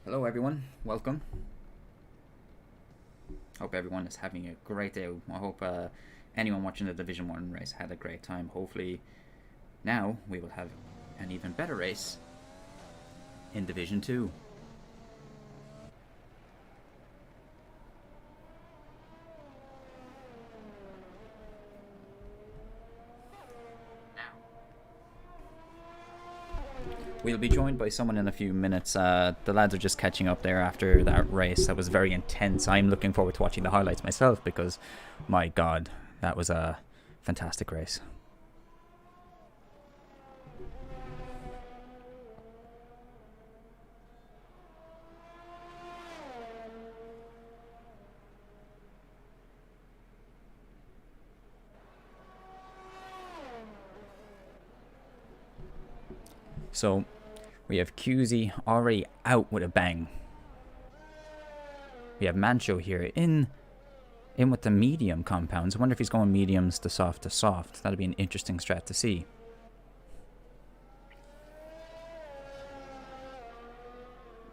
Hello everyone, welcome. Hope everyone is having a great day. I hope anyone watching the Division 1 race had a great time. Hopefully now we will have an even better race in Division 2. We'll be joined by someone in a few minutes. The lads are just catching up there after that race. That was very intense. I'm looking forward to watching the highlights myself because, my God, that was a fantastic race. So we have QZ already out with a bang. We have Mancho here in with the medium compounds. I wonder if he's going mediums to soft to soft. That'll be an interesting strat to see.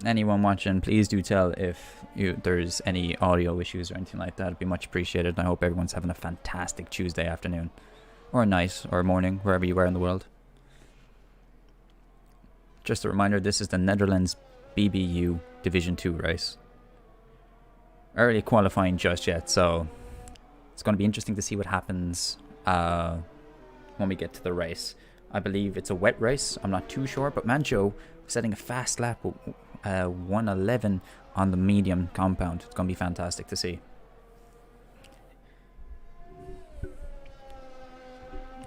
Anyone watching, please do tell if there's any audio issues or anything like that. It'd be much appreciated. I hope everyone's having a fantastic Tuesday afternoon. Or night or morning, wherever you are in the world. Just a reminder, this is the Netherlands BBU Division 2 race. Early qualifying just yet, so it's going to be interesting to see what happens when we get to the race. I believe it's a wet race, I'm not too sure, but Mancho setting a fast lap with 1:11 on the medium compound. It's going to be fantastic to see.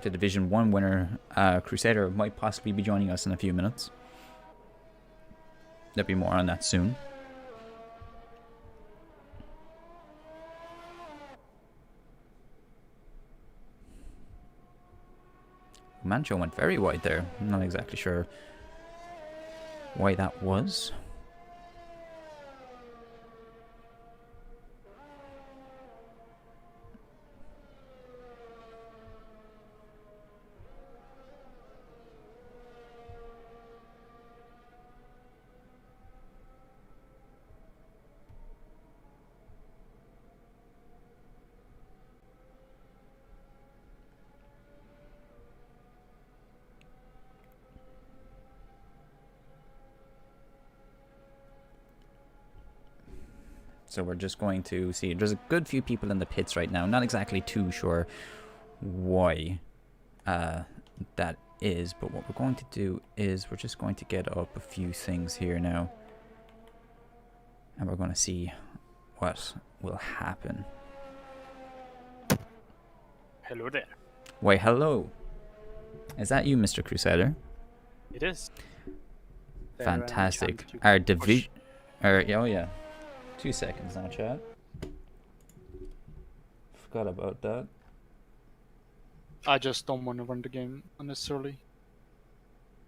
The Division 1 winner, Crusader, might possibly be joining us in a few minutes. There'll be more on that soon. Mancho went very wide there. I'm not exactly sure why that was. So we're just going to see. There's a good few people in the pits right now. Not exactly too sure why that is. But what we're going to do is we're just going to get up a few things here now. And we're going to see what will happen. Hello there. Why, hello. Is that you, Mr. Crusader? It is. Fantastic. Our division... Oh, yeah. 2 seconds now, chat. Forgot about that. I just don't want to run the game unnecessarily.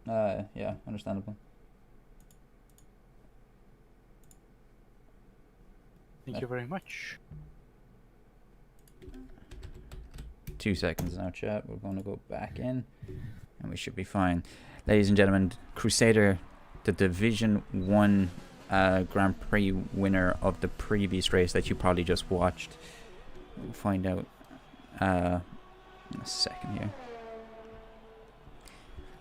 Yeah, understandable. Thank you very much. 2 seconds now, chat. We're going to go back in, and we should be fine. Ladies and gentlemen, Crusader, the Division 1 Grand Prix winner of the previous race that you probably just watched. We'll find out in a second here.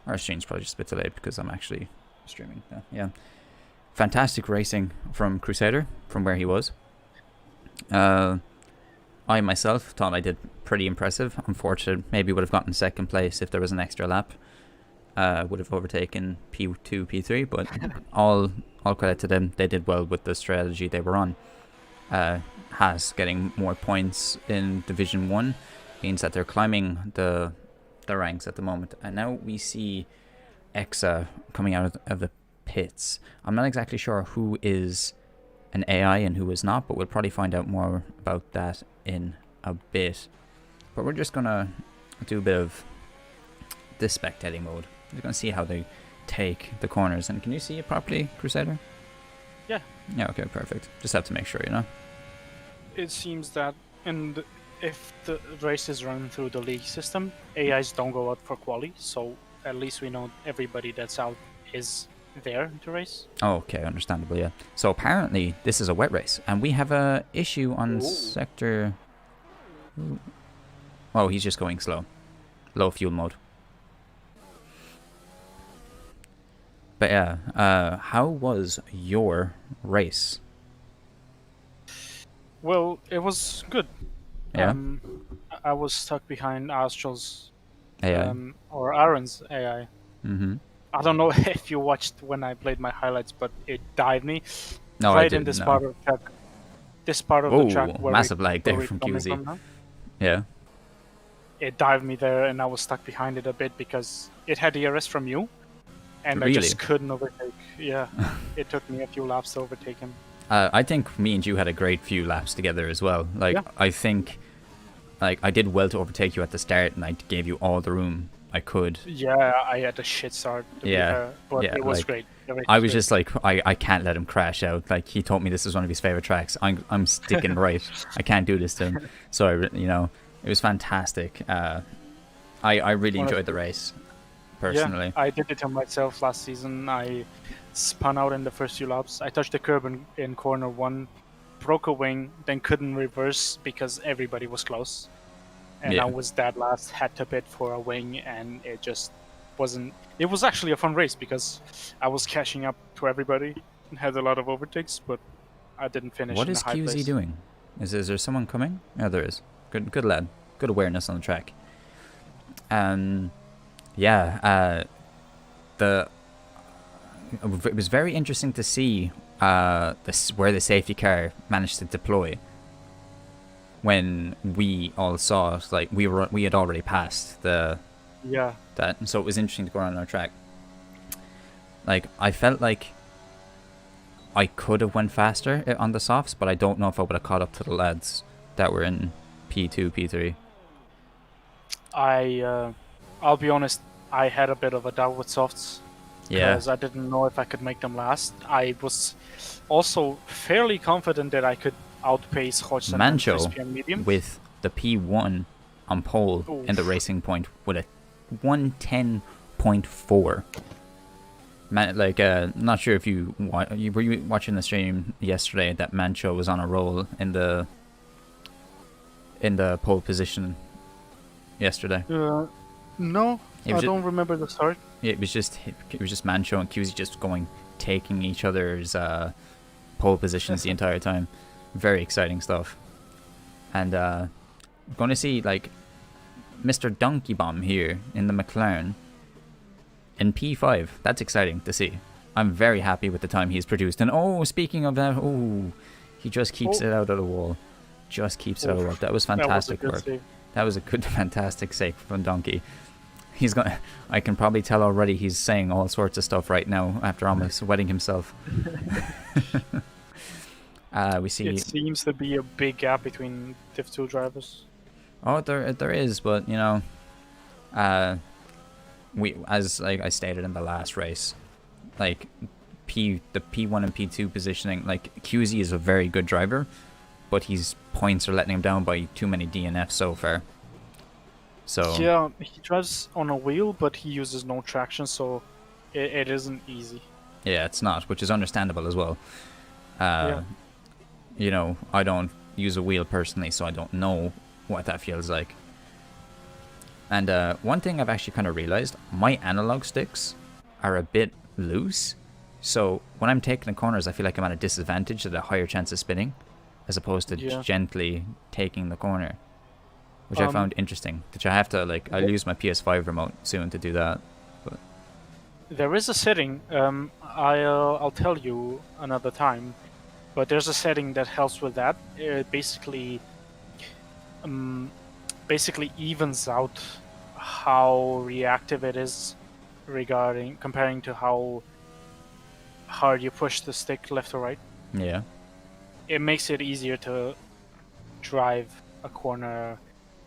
Our stream's probably just a bit delayed because I'm actually streaming. Yeah. Fantastic racing from Crusader, from where he was. I myself thought I did pretty impressive. Unfortunately, maybe would have gotten second place if there was an extra lap. Would have overtaken P2, P3, but all credit to them. They did well with the strategy they were on. Haas getting more points in Division 1 means that they're climbing the ranks at the moment. And now we see Exa coming out of the pits. I'm not exactly sure who is an AI and who is not, but we'll probably find out more about that in a bit. But we're just going to do a bit of this spectating mode. We're going to see how they take the corners. And can you see it properly, Crusader? Yeah. Yeah, okay, perfect. Just have to make sure, you know? It seems that if the race is run through the league system, AIs don't go out for quali, so at least we know everybody that's out is there to race. Oh, okay, understandable, yeah. So apparently this is a wet race, and we have a issue on Ooh. sector... Oh, he's just going slow. Low fuel mode. But yeah, how was your race? Well, it was good. Yeah? I was stuck behind Astral's AI? or Aaron's AI. Mm-hmm. I don't know if you watched when I played my highlights, but it dived me No, I right in didn't, this no. part of the track. This part of the track Oh, where massive lag where there we're from coming QZ. from now. Yeah. It dived me there, and I was stuck behind it a bit because it had ERS from you, and I Really? just couldn't overtake. Yeah, it took me a few laps to overtake him. I think me and you had a great few laps together as well. Like, Yeah. I think, like, I did well to overtake you at the start, and I gave you all the room I could. Yeah, I had a shit start to be Yeah, fair, but yeah, it was like, great. The race I was great. just like, I can't let him crash out. Like, he told me this was one of his favorite tracks. I'm sticking right. I can't do this to him. So, it was fantastic. I really enjoyed the race, personally. Yeah, I did it to myself last season. I spun out in the first few laps. I touched the curb in corner one, broke a wing, then couldn't reverse because everybody was close. And Yeah. I was dead last, had to pit for a wing, and it just wasn't... It was actually a fun race because I was catching up to everybody and had a lot of overtakes, but I didn't finish What in is a high QZ place. doing? Is there someone coming? Yeah, there is. Good lad. Good awareness on the track. Yeah, it was very interesting to see where the safety car managed to deploy when we all saw it. Like, we had already passed that, so it was interesting to go around our track. Like, I felt like I could have went faster on the softs, but I don't know if I would have caught up to the lads that were in P2, P3. I'll be honest, I had a bit of a doubt with softs. Yeah. Because I didn't know if I could make them last. I was also fairly confident that I could outpace Hodgson and Mancho Crispy and Medium. with the P1 on pole Oof. in the Racing Point with a 110.4. Man, like, not sure if you were you watching the stream yesterday that Mancho was on a roll in the pole position yesterday. No, It I was don't remember the start. It was just Mancho and QZ just taking each other's pole positions the entire time. Very exciting stuff. And going to see, like, Mr. Donkey Bomb here in the McLaren in P5. That's exciting to see. I'm very happy with the time he's produced. And speaking of that, he just keeps it out of the wall. Just keeps it out of the wall. That was fantastic work. Save. That was a good, fantastic save from Donkey. I can probably tell already he's saying all sorts of stuff right now after almost wetting himself. We see. It seems to be a big gap between Div 2 drivers. Oh, there is, but as like I stated in the last race, like the P1 and P2 positioning, like QZ is a very good driver, but his points are letting him down by too many DNFs so far. So Yeah, he drives on a wheel, but he uses no traction, so it isn't easy. yeah, it's not, which is understandable as well. I don't use a wheel personally, so I don't know what that feels like. And one thing I've actually kind of realized, my analog sticks are a bit loose, so when I'm taking the corners, I feel like I'm at a disadvantage, at a higher chance of spinning, as opposed to gently taking the corner, which I found interesting. Which I have to, like, I'll use my PS5 remote soon to do that. But there is a setting, I'll tell you another time, but there's a setting that helps with that. It basically evens out how reactive it is comparing to how hard you push the stick left or right. yeah. It makes it easier to drive a corner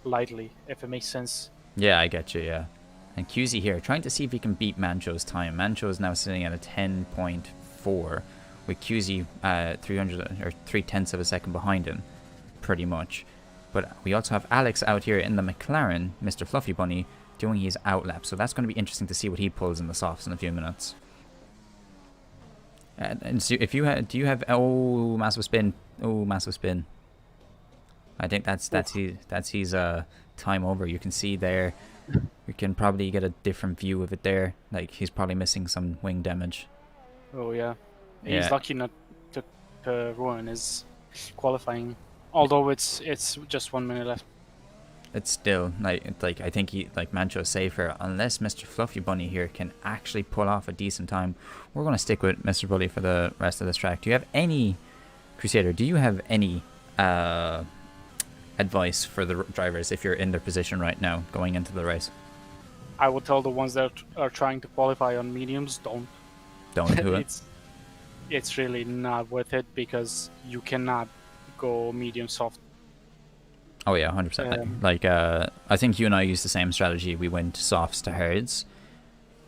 lightly, if it makes sense. Yeah, I get you, yeah. And QZ here, trying to see if he can beat Mancho's time. Mancho is now sitting at a 10.4, with QZ 300 or 3/10 of a second behind him, pretty much. But we also have Alex out here in the McLaren, Mr. Fluffy Bunny, doing his outlap. So that's going to be interesting to see what he pulls in the softs in a few minutes. And so if you have, do you have? Oh, massive spin! Oh, massive spin! I think that's his time over. You can see there. You can probably get a different view of it there. Like he's probably missing some wing damage. Oh yeah, he's Yeah. lucky not to ruin his qualifying. Although it's just 1 minute left. It's still like I think he like Mancho's safer unless Mr. Fluffy Bunny here can actually pull off a decent time. We're gonna stick with Mr. Bully for the rest of this track. Do you have any Crusader? Do you have any advice for the drivers if you're in their position right now going into the race? I would tell the ones that are trying to qualify on mediums, Don't do it. It's really not worth it because you cannot go medium soft. Oh yeah, 100%. Like I think you and I used the same strategy. We went softs to hards.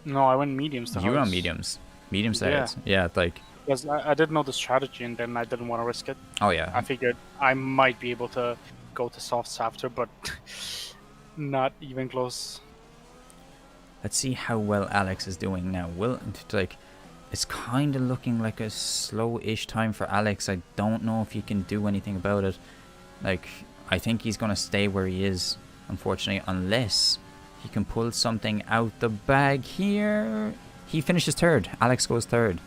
No, I went mediums to You were on hards. mediums to hards. Yeah, like. Because I didn't know the strategy and then I didn't want to risk it. Oh yeah. I figured I might be able to go to softs after, but not even close. Let's see how well Alex is doing now. Like, it's kind of looking like a slow-ish time for Alex. I don't know if he can do anything about it. Like, I think he's going to stay where he is, unfortunately, unless he can pull something out the bag here. He finishes third. Alex goes third.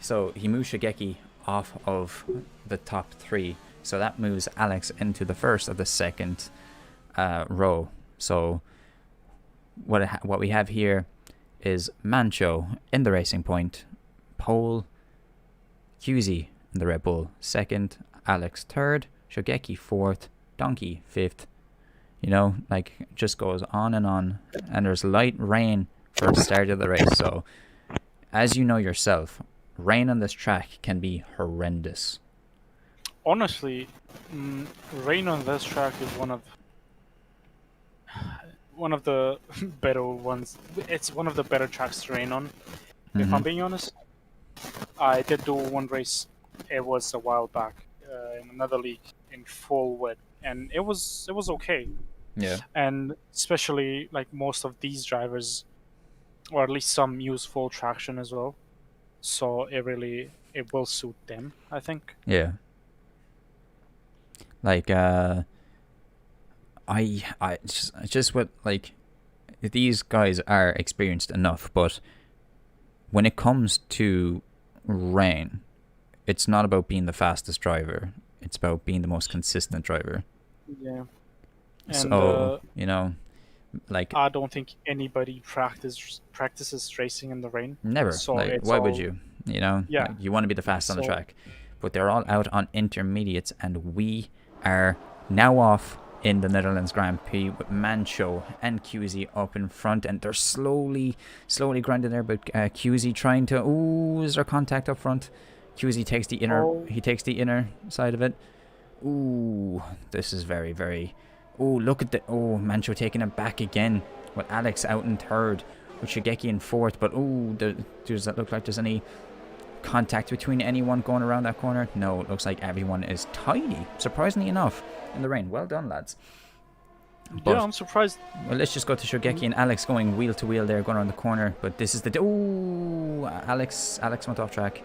So he moves Shigeki off of the top three. So that moves Alex into the first of the second row. So what we have here is Mancho in the Racing Point, pole, QZ in the Red Bull second, Alex third, Shogeki fourth, Donkey fifth. You know, like, just goes on, and there's light rain for the start of the race. So as you know yourself, rain on this track can be horrendous. Honestly, rain on this track is one of the better ones. It's one of the better tracks to rain on. If I'm being honest, I did do one race. It was a while back in another league in full wet, and it was okay. Yeah. And especially like most of these drivers, or at least some, use full traction as well. So it will suit them, I think. Yeah. Like I just what, like, these guys are experienced enough, but when it comes to rain, it's not about being the fastest driver. It's about being the most consistent driver. Yeah. And, so you know, like, I don't think anybody practices racing in the rain. never. So like, why would you? You know, Yeah. like, you want to be the fastest on the track, but they're all out on intermediates, and we are now off in the Netherlands Grand Prix with Mancho and QZ up in front, and they're slowly grinding there, but QZ trying to, is there contact up front? QZ takes the inner, he takes the inner side of it. This is very, very, look at the, Mancho taking it back again with Alex out in third, with Shigeki in fourth, but does that look like there's any contact between anyone going around that corner? No, it looks like everyone is tidy, surprisingly enough, in the rain. Well done, lads. But, yeah, I'm surprised. Well, let's just go to Shogeki and Alex going wheel to wheel there, going around the corner. But this is the Alex went off track.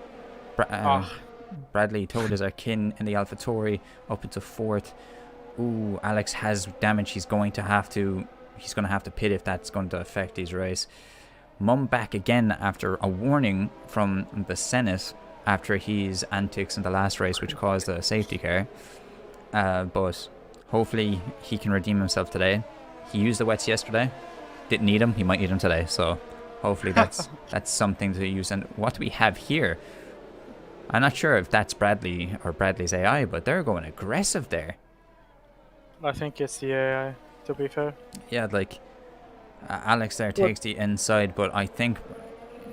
Bradley told his Akin in the AlphaTauri up into fourth. Alex has damage. He's going to have to pit if that's going to affect his race. Mum back again after a warning from the Senate after his antics in the last race, which caused a safety car. But hopefully he can redeem himself today. He used the wets yesterday. Didn't need him. He might need him today. So hopefully that's something to use. And what we have here, I'm not sure if that's Bradley or Bradley's AI, but they're going aggressive there. I think it's the AI, to be fair. Yeah, like, Alex there takes the inside, but I think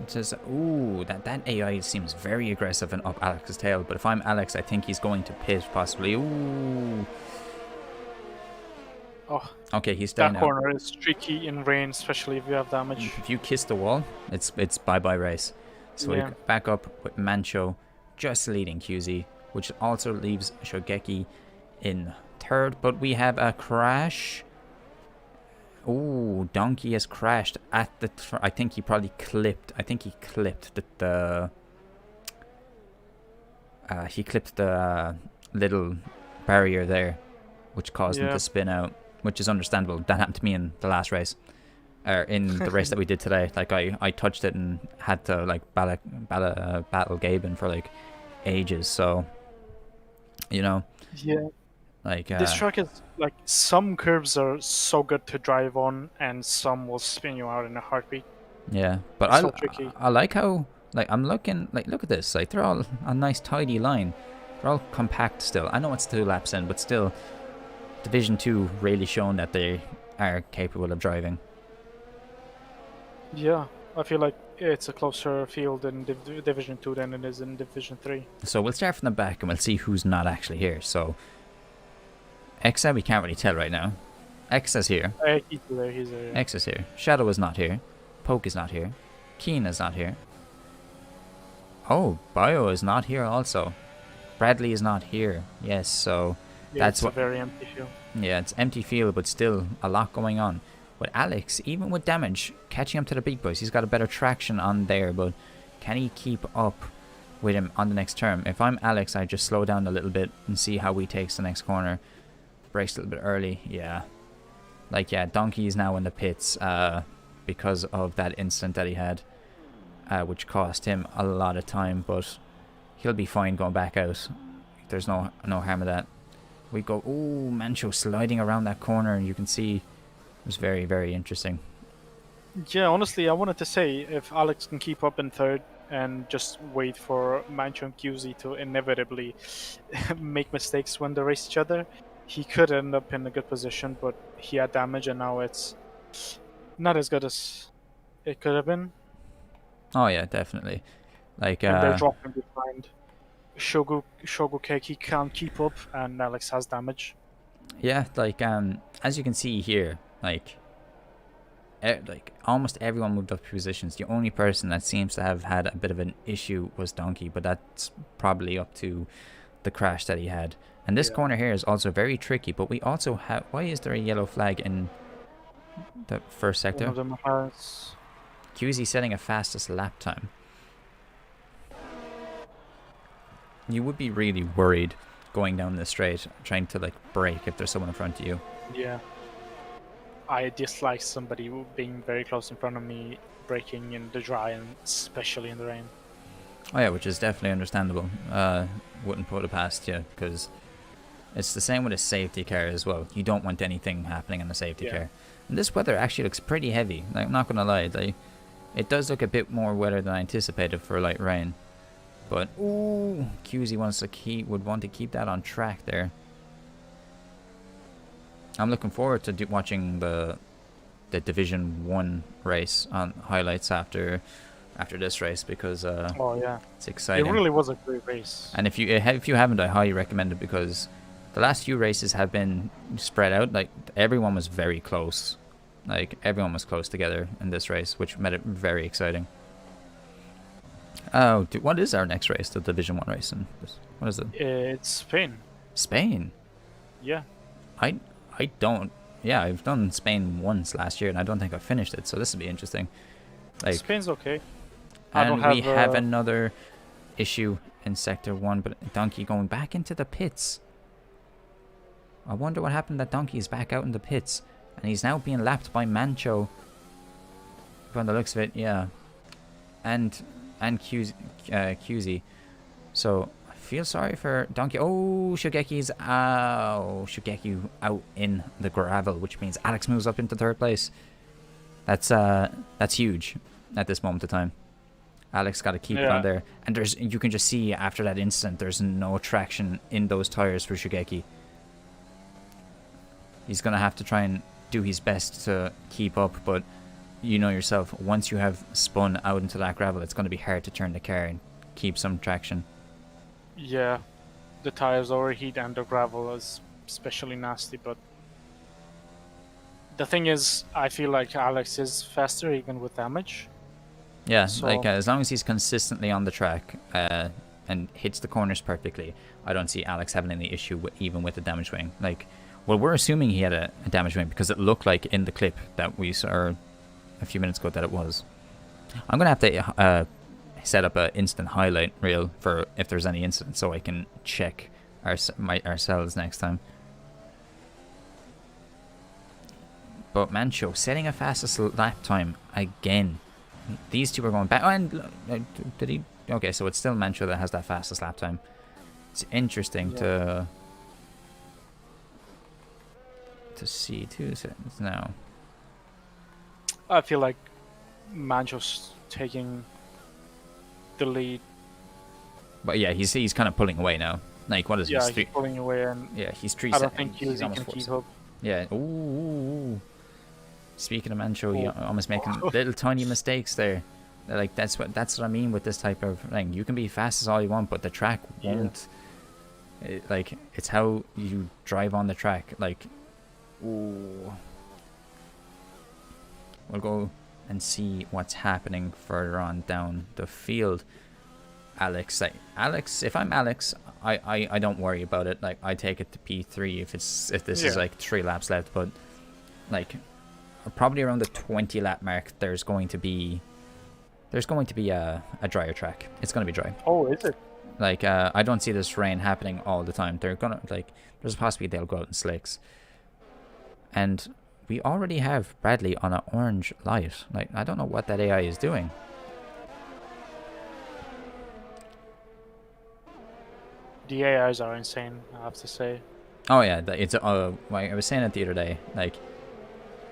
just that AI seems very aggressive and up Alex's tail. But if I'm Alex, I think he's going to pit possibly. Okay, he's down now. That corner is tricky in rain, especially if you have damage. If you kiss the wall, it's bye race. So we back up with Mancho just leading QZ, which also leaves Shogeki in third. But we have a crash. Donkey has crashed at the. I think he probably clipped. I think he clipped the he clipped the little barrier there, which caused him Yeah. to spin out, which is understandable. That happened to me in the last race, or in the race that we did today. Like I touched it and had to like battle Gaben for like ages. So, you know, Yeah. like This track is like some curves are so good to drive on, and some will spin you out in a heartbeat. yeah. But It's so tricky. I like how like I'm looking like look at this. Like they're all a nice tidy line. They're all compact still. I know it's 2 laps in, but still, Division 2 really shown that they are capable of driving. Yeah, I feel like it's a closer field in Division 2 than it is in Division 3. So we'll start from the back and we'll see who's not actually here. So Exa we can't really tell right now. Exa's here. He's there, he's there. Yeah. Exa's here. Shadow is not here. Poke is not here. Keen is not here. Oh, Bio is not here also. Bradley is not here. Yes, so Yeah, that's it's what. a very empty field. Yeah, it's empty field, but still a lot going on. With Alex, even with damage, catching up to the big boys, he's got a better traction on there, but can he keep up with him on the next turn? If I'm Alex, I just slow down a little bit and see how he takes the next corner. Brakes a little bit early, yeah. Like, yeah, Donkey is now in the pits because of that incident that he had, which cost him a lot of time, but he'll be fine going back out. There's no harm in that. We go, ooh, Mancho sliding around that corner, and you can see it was very, very interesting. Yeah, honestly, I wanted to say if Alex can keep up in third and just wait for Mancho and QZ to inevitably make mistakes when they race each other, he could end up in a good position, but he had damage and now it's not as good as it could have been. Oh yeah, definitely. Like And they're dropping behind. Shogu Cake, he can't keep up, and Alex has damage. yeah, like as you can see here, like almost everyone moved up positions. The only person that seems to have had a bit of an issue was Donkey, but that's probably up to the crash that he had. And this corner here is also very tricky, but we also have... Why is there a yellow flag in the first sector? One of them has... QZ setting a fastest lap time. You would be really worried going down the straight, trying to like brake if there's someone in front of you. Yeah. I dislike somebody being very close in front of me, braking in the dry and especially in the rain. Oh yeah, which is definitely understandable. Wouldn't put it past you, because it's the same with a safety car as well. You don't want anything happening in a safety car. And this weather actually looks pretty heavy. Like, I'm not gonna lie, it does look a bit more wetter than I anticipated for light rain. But ooh, QZ would want to keep that on track there. I'm looking forward to watching the Division 1 race on highlights after this race, because it's exciting. It really was a great race. And if you haven't, I highly recommend it, because the last few races have been spread out. Like, everyone was very close. Like, everyone was close together in this race, which made it very exciting. Oh, what is our next race? The Division 1 race? And what is it? It's Spain. Spain? Yeah. I don't... Yeah, I've done Spain once last year, and I don't think I finished it, so this will be interesting. Like, Spain's okay. And we have another issue in Sector 1, but Donkey going back into the pits. I wonder what happened that Donkey is back out in the pits. And he's now being lapped by Mancho. From the looks of it, yeah. And QZ. So, I feel sorry for Donkey. Oh, Shogeki out in the gravel, which means Alex moves up into third place. That's huge at this moment of time. Alex got to keep it on there. And you can just see after that incident, there's no traction in those tires for Shogeki. He's going to have to try and do his best to keep up, but you know yourself, once you have spun out into that gravel, it's going to be hard to turn the car and keep some traction. Yeah, the tires overheat and the gravel is especially nasty, but the thing is, I feel like Alex is faster even with damage. Yeah, so, like as long as he's consistently on the track and hits the corners perfectly, I don't see Alex having any issue even with the damage wing. Like, well, we're assuming he had a damage wing because it looked like in the clip that we saw a few minutes ago that it was. I'm gonna have to set up a instant highlight reel for if there's any incident, so I can check ourselves next time. But Mancho setting a fastest lap time again. These two are going back. Oh, and did he? Okay, so it's still Mancho that has that fastest lap time. It's interesting to see 2 seconds now. I feel like Mancho's taking the lead. But yeah, he's kind of pulling away now. Like, what is he? Yeah, he's pulling away, and yeah, he's 3 I seconds. don't think he's can keep up. Yeah. Ooh. Speaking of Mancho, you're almost making little tiny mistakes there. Like, that's what I mean with this type of thing. You can be fast as all you want, but the track won't. Like, it's how you drive on the track. Like, ooh. We'll go and see what's happening further on down the field. Alex, if I'm Alex, I don't worry about it. Like, I take it to P3 if this is like 3 laps left. But like, probably around the 20 lap mark, there's going to be a drier track. It's going to be dry. Oh, is it? Like, I don't see this rain happening all the time. They're gonna, like, there's a possibility they'll go out in slicks. And we already have Bradley on an orange light. Like, I don't know what that AI is doing. The AIs are insane, I have to say. Oh yeah, it's like I was saying it the other day. Like,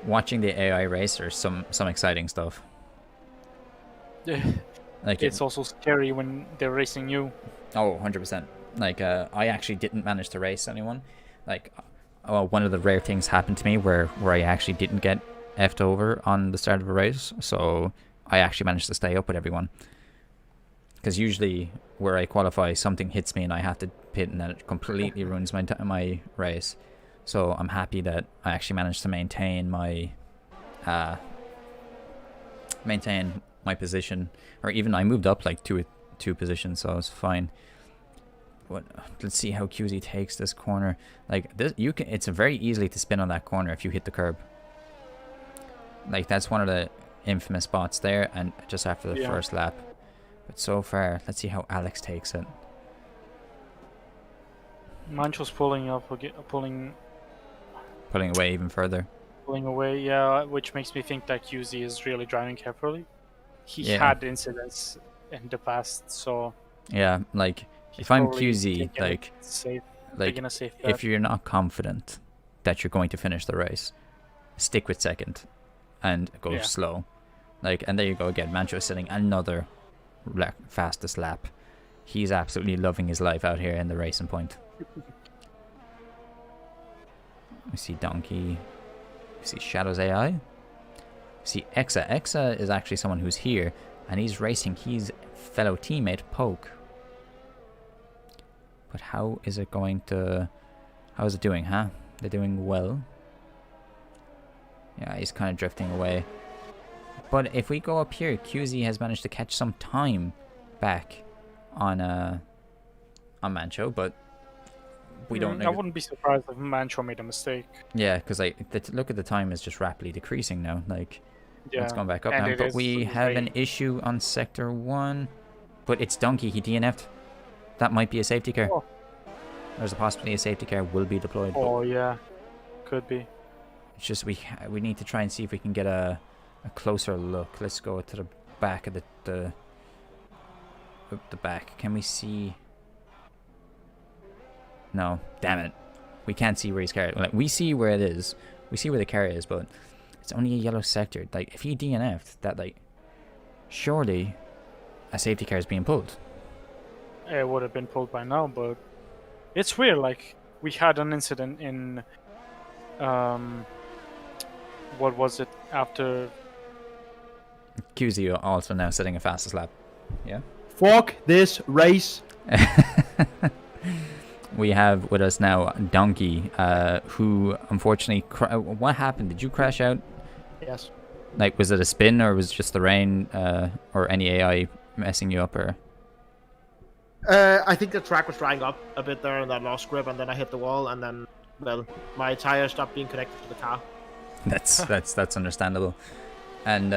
watching the AI race, there's some exciting stuff. Like, it's also scary when they're racing you. Oh, 100%. Like, I actually didn't manage to race anyone. Like, one of the rare things happened to me where I actually didn't get effed over on the start of a race, so I actually managed to stay up with everyone. Because usually where I qualify, something hits me and I have to pit, and then it completely ruins my race. So I'm happy that I actually managed to maintain my position, or even I moved up like two positions, so I was fine. But let's see how QZ takes this corner. Like, this, it's very easily to spin on that corner if you hit the curb. Like, that's one of the infamous spots there, and just after the first lap. But so far, let's see how Alex takes it. Mancho's pulling away even further. Pulling away, yeah, which makes me think that QZ is really driving carefully. He had incidents in the past, so yeah, like, if I'm QZ, like if you're not confident that you're going to finish the race, stick with second and go slow. Like, and there you go again. Mancho sitting another fastest lap. He's absolutely loving his life out here in the racing point. We see Donkey. We see Shadow's AI. We see Exa. Exa is actually someone who's here, and he's racing his fellow teammate Poke. But how is it doing, huh? They're doing well. Yeah, he's kind of drifting away. But if we go up here, QZ has managed to catch some time back on Mancho, but we don't know. I wouldn't be surprised if Mancho made a mistake. Yeah, because look at the time is just rapidly decreasing now. Like, it's going back up now. But we have an issue on Sector 1. But it's Donkey. He DNF'd. That might be a safety car. Oh. There's a possibility a safety car will be deployed. Oh, yeah. Could be. It's just we need to try and see if we can get a closer look. Let's go to the back of the back. Can we see? No, damn it. We can't see where his car. Like, we see where it is. We see where the car is, but it's only a yellow sector. Like, if he DNF'd, that, like, surely a safety car is being pulled. It would have been pulled by now, but it's weird. Like, we had an incident in what was it after? QZ also now setting a fastest lap. Yeah. Fuck this race. We have with us now Donkey, who unfortunately, what happened? Did you crash out? Yes. Like, was it a spin, or was it just the rain, or any AI messing you up, or? I think the track was drying up a bit there, and I lost grip, and then I hit the wall, and then, well, my tire stopped being connected to the car. That's understandable, and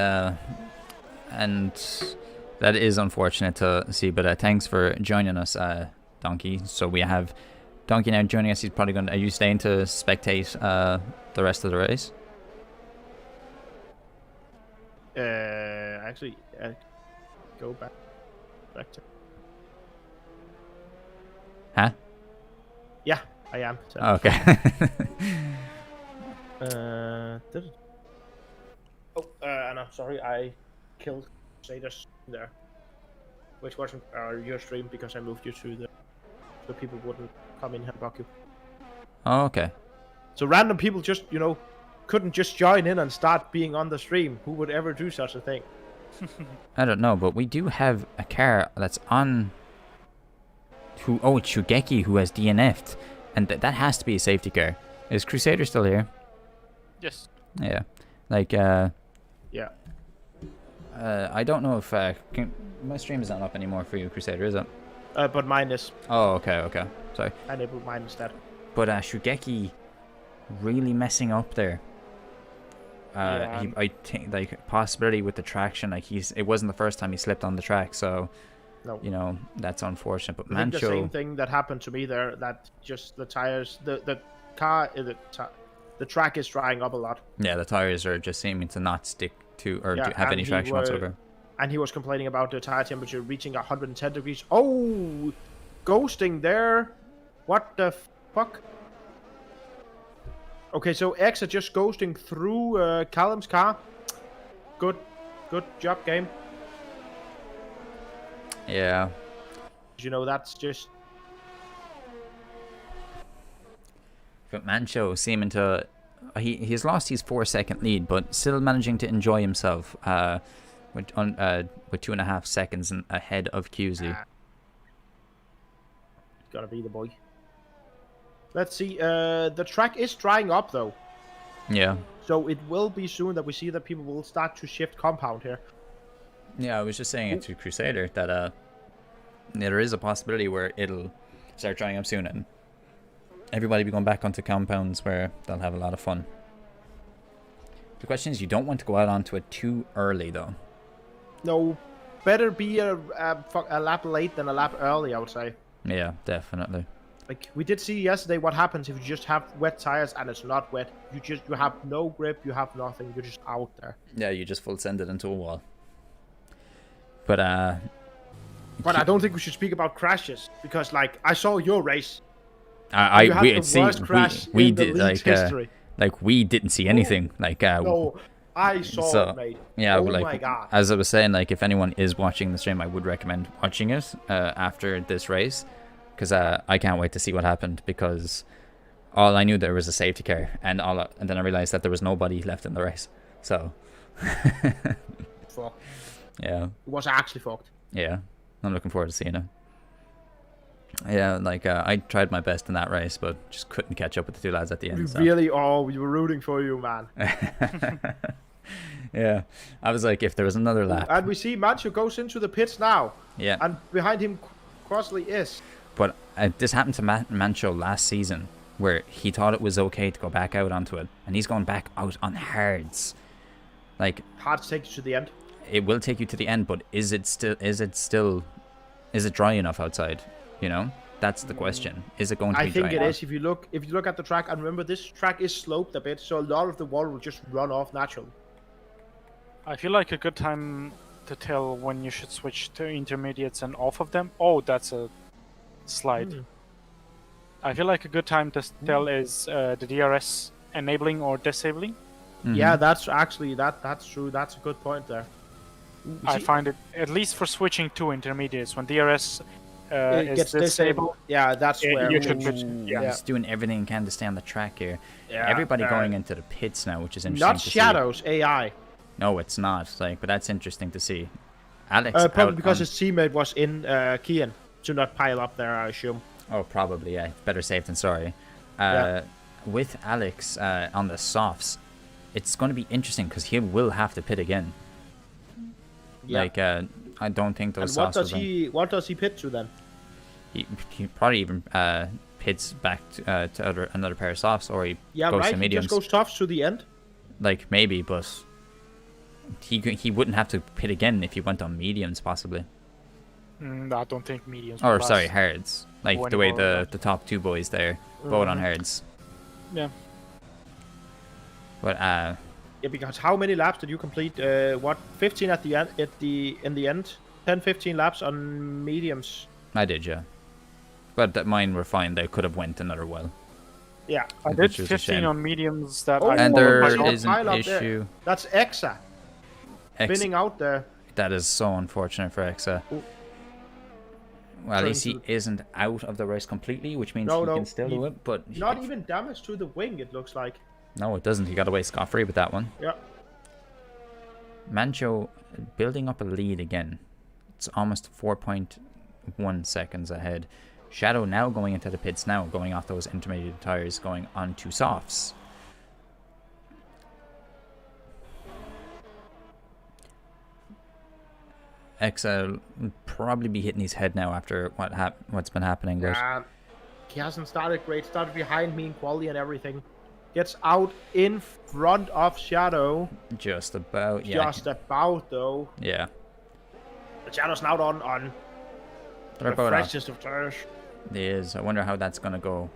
That is unfortunate to see, but thanks for joining us, Donkey. So we have Donkey now joining us. He's probably going to... Are you staying to spectate the rest of the race? Actually, go back to... Huh? Yeah, I am. So. Oh, okay. No, sorry, I killed Crusaders there, which wasn't your stream because I moved you to the so people wouldn't come in and block you. Oh, okay. So random people just, couldn't just join in and start being on the stream. Who would ever do such a thing? I don't know, but we do have a car that's on... it's Shugeki who has DNF'd. And that has to be a safety car. Is Crusader still here? Yes. Yeah. Like, Yeah. I don't know if... my stream is not up anymore for you, Crusader, is it? But mine is. Oh, okay. Sorry. I enabled mine instead. But Shugeki really messing up there. I think, like, possibility with the traction, like, it wasn't the first time he slipped on the track, so... No. That's unfortunate. But I think Mancho... the same thing that happened to me there, that just the tires, the car, the track is drying up a lot. Yeah, the tires are just seeming to not stick to, or have any traction whatsoever. And he was complaining about the tire temperature reaching 110 degrees. Oh! Ghosting there. What the fuck? Okay, so X are just ghosting through Callum's car. Good job, game. Yeah. That's just... But Mancho seeming to... He's lost his 4-second lead, but still managing to enjoy himself with 2.5 seconds ahead of QZ. Gotta be the boy. Let's see. The track is drying up, though. Yeah. So it will be soon that we see that people will start to shift compound here. Yeah, I was just saying it to Crusader that there is a possibility where it'll start drying up soon and everybody be going back onto compounds where they'll have a lot of fun. The question is, you don't want to go out onto it too early, though. No, better be a lap late than a lap early, I would say. Yeah, definitely. Like, we did see yesterday what happens if you just have wet tires and it's not wet. You have no grip, you have nothing, you're just out there. Yeah, you just full send it into a wall. But I don't think we should speak about crashes because, like, I saw your race. We did like we didn't see anything. Like no, I saw it, mate. Yeah, oh like my God. As I was saying, like if anyone is watching the stream, I would recommend watching it after this race because I can't wait to see what happened because all I knew there was a safety car and then I realized that there was nobody left in the race. So. Fuck. Yeah. It was actually fucked. Yeah, I'm looking forward to seeing it. Yeah, like I tried my best in that race, but just couldn't catch up with the two lads at the end. We were rooting for you, man. Yeah, I was like, if there was another lap. And we see Mancho goes into the pits now. Yeah. And behind him, Crossley is. But this happened to Mancho last season, where he thought it was okay to go back out onto it, and he's going back out on hards. Like hard to take you to the end. It will take you to the end, but is it dry enough outside? That's the question. Is it going to be dry? I think it is. If you look at the track, and remember this track is sloped a bit, so a lot of the water will just run off naturally. I feel like a good time to tell when you should switch to intermediates and off of them. Oh, that's a slide. I feel like a good time to tell is the DRS enabling or disabling. Mm-hmm. Yeah, that's actually that's true. That's a good point there. I find it, at least for switching to intermediates, when DRS is disabled. Yeah, that's where you should switch. Yeah. He's doing everything he can to stay on the track here. Yeah, everybody going into the pits now, which is interesting. Not Shadows, AI. No, it's not. But that's interesting to see. Alex, probably because his teammate was in Kian to not pile up there, I assume. Oh, probably. Yeah, better safe than sorry. With Alex on the softs, it's going to be interesting because he will have to pit again. Yeah. Like, I don't think those softs. What does he pit to then? He probably even pits back to another pair of softs, or he goes to mediums. He just goes softs to the end. Like maybe, but he wouldn't have to pit again if he went on mediums, possibly. I don't think mediums. Or will sorry, last. hards. Like One the way more, the top two boys there, both on hards. Yeah. But Yeah, because how many laps did you complete? 15 at the end? In the end, 10, 15 laps on mediums. I did, yeah. But mine were fine. They could have went another well. Yeah. I did Which was a 15 shame. on mediums that Oh, I And followed there by my is pile an up there. issue. That's Exa spinning out there. That is so unfortunate for Exa. Oh. Well, at least Trying he isn't out of the race completely, which means No, he no, can still do it. But Not even damage to the wing, it looks like. no, it doesn't. He got away scot-free with that one. Yeah. Mancho building up a lead again. It's almost 4.1 seconds ahead. Shadow now going into the pits now, going off those intermediate tires, going on to softs. Exa will probably be hitting his head now after what's been happening. But He hasn't started great. Started behind me in quali and everything. Gets out in front of Shadow. just about, yeah. Just about, though. Yeah. But Shadow's now on They're the both off. freshest of tires. It is. I wonder how that's going to go.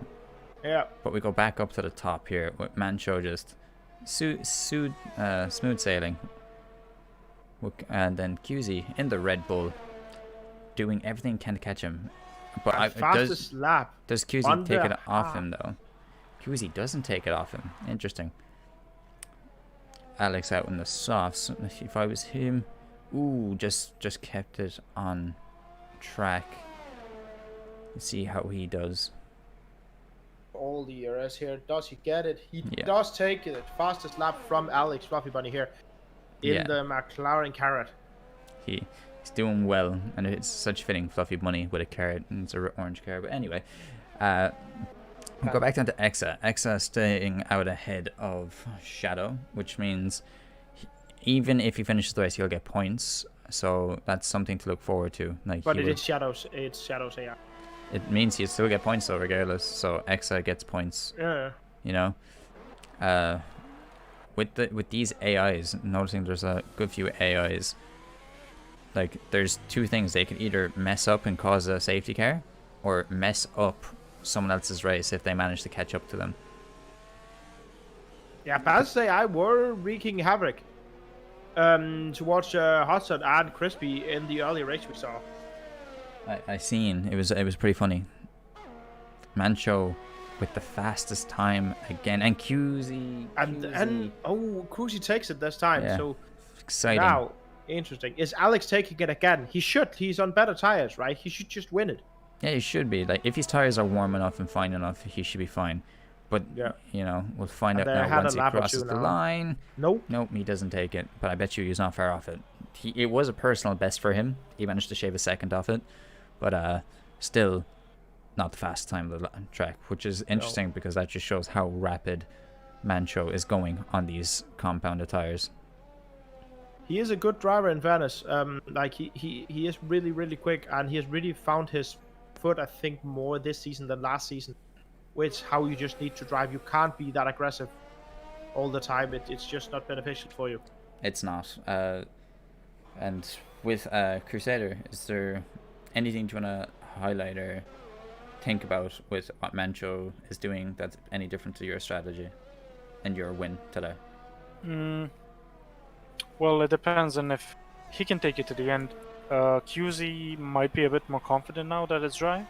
Yeah. But we go back up to the top here with Mancho just smooth sailing. And then QZ in the Red Bull doing everything he can to catch him. But Fastest lap. does QZ on take the it off him though? QZ doesn't take it off him. Interesting. Alex out in the softs. If I was him, ooh, just kept it on track. Let's see how he does. All the ERS here. Does he get it? He Yeah. does take it. Fastest lap from Alex Fluffy Bunny here. In Yeah. the McLaren Carrot. He's doing well, and it's such fitting. Fluffy Bunny with a carrot, and it's an orange carrot. But anyway, we'll go back down to Exa. Exa staying out ahead of Shadow, which means even if he finishes the race, he'll get points. So that's something to look forward to. Like, But it is Shadows. It's Shadows, yeah. it means he'll still get points though, regardless. So Exa gets points. Yeah. You know, with these AIs, noticing there's a good few AIs. Like, there's two things: they can either mess up and cause a safety car, or mess up someone else's race if they manage to catch up to them. Yeah, Baz AI were wreaking havoc towards Hotshot and Crispy in the early race we saw. I seen it was pretty funny. Mancho with the fastest time again, and QZ. And Cruzy takes it this time. Yeah. So Exciting. now, interesting. Is Alex taking it again? He should. He's on better tires, right? He should just win it. Yeah, he should be. Like, if his tires are warm enough and fine enough, he should be fine. But Yeah. you know, we'll find And out they now had a once he lap or crosses two the now. line. Nope. Nope, he doesn't take it. But I bet you he's not far off it. It was a personal best for him. He managed to shave a second off it, but still not the fastest time of the track, which is interesting because that just shows how rapid Mancho is going on these compounded tires. He is a good driver in fairness. Like he is really, really quick, and he has really found his foot, I think, more this season than last season. Which how you just need to drive. You can't be that aggressive all the time. It's just not beneficial for you. It's not. And with Crusader, is there anything you want to highlight or think about with what Mancho is doing that's any different to your strategy and your win today? Well, it depends on if he can take it to the end. QZ might be a bit more confident now that it's dry,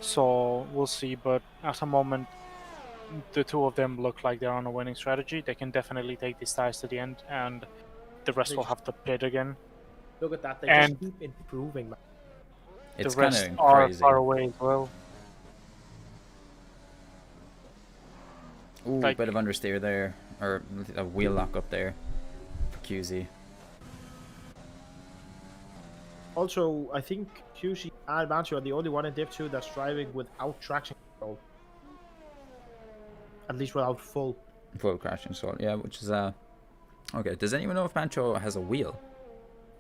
so we'll see. But at the moment, the two of them look like they're on a winning strategy. They can definitely take these tires to the end, and the rest will have to pit again. Look at that. They And- just keep improving, man. It's The kind rest of are crazy. far away as well. Ooh, like- bit of understeer there, or a wheel lock up there for QZ. Also, I think QC and Mancho are the only one in Div 2 that's driving without traction control. At least without full. Full crashing salt, yeah, which is okay. Does anyone know if Mancho has a wheel?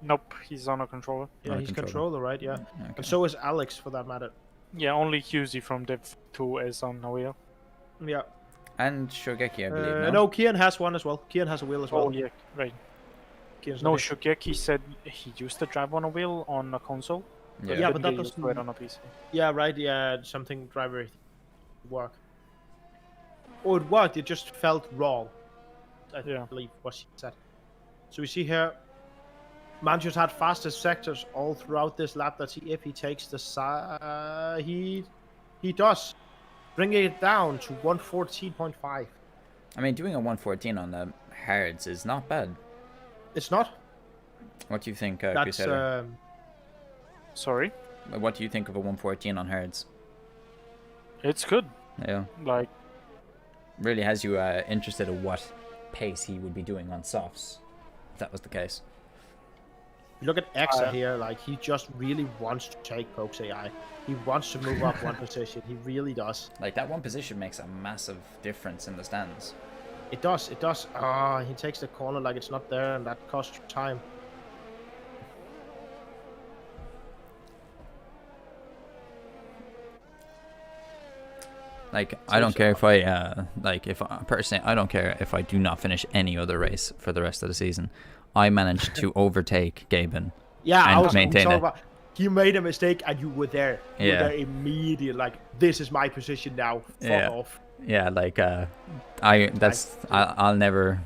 Nope, he's on a controller. Yeah, On a he's controller. controller, right? Yeah. Okay. And so is Alex, for that matter. Yeah, only QZ from Div 2 is on a wheel. Yeah. And Shogeki, I believe. No, Kian has one as well. Kian has a wheel as well. Oh yeah, right. No, Shugeki said he used to drive on a wheel on a console. Yeah, but that he used to do it doesn't. on a PC. Yeah, right. Yeah, something driver work. Oh, it worked. It just felt wrong. I believe what she said. So we see here, Mancho's had fastest sectors all throughout this lap. Let's see if he takes the side. He does, bringing it down to 114.5. I mean, doing a 114 on the hards is not bad. It's not. What do you think, That's Crusader? Sorry. What do you think of a 114 on hards? It's good. Yeah. Like, really has you interested in what pace he would be doing on softs, if that was the case. Look at Exa here. Like, he just really wants to take Poke's AI. He wants to move up one position. He really does. Like, that one position makes a massive difference in the stands. It does. It does. Ah, he takes the corner like it's not there, and that costs time. Like, I don't care if I, personally, I don't care if I do not finish any other race for the rest of the season. I managed to overtake Gaben. Yeah, and I was maintain talking it. about. You made a mistake and you were there. You Yeah. were there immediately. Like, this is my position now. Fuck off. Yeah, like, I'll never,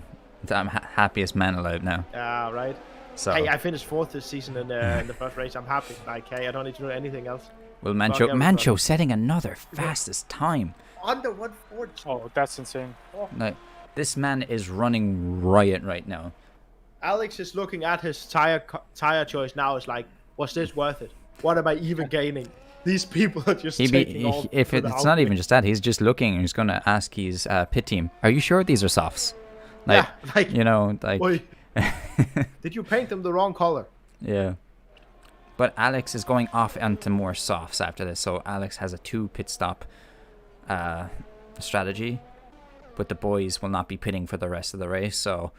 I'm happiest man alive now. Yeah, right. So, Hey, I finished 4th this season in the first race. I'm happy. Like, hey, I don't need to do anything else. well, Fuck everybody. Mancho setting another fastest time. Under 140. oh, that's insane. Like, this man is running riot right now. Alex is looking at his tire choice now. It's like, was this worth it? What am I even gaining? These people are just taking off. If it's not even just that, he's just looking and he's going to ask his pit team, are you sure these are softs? Like, yeah, like, you know, like... Oi, did you paint them the wrong color? Yeah. But Alex is going off onto more softs after this. So Alex has a 2 pit stop strategy. But the boys will not be pitting for the rest of the race. So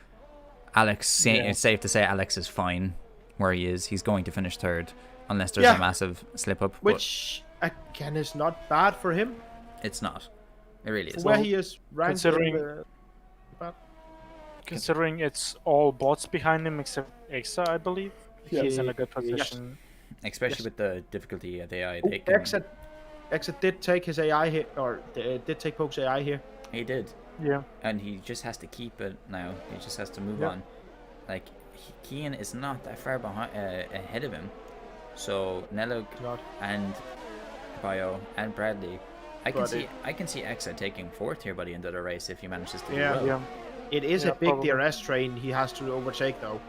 Alex, it's safe to say Alex is fine where he is. He's going to finish 3rd. Unless there's a massive slip up. Which, again, is not bad for him. It's not. It really is. Where he is ranked Considering it's all bots behind him except Exa, I believe. He's in a good position. Especially with the difficulty of AI. Exa did take his AI here, or did take Poke's AI here. He did. Yeah. And he just has to keep it now. He just has to move on. Like, Kian is not that far behind, ahead of him. So Nelog and Bio and Bradley, I can see Exa taking 4th here by the end of the race if he manages to do well. Yeah. It is a big DRS train he has to overtake though.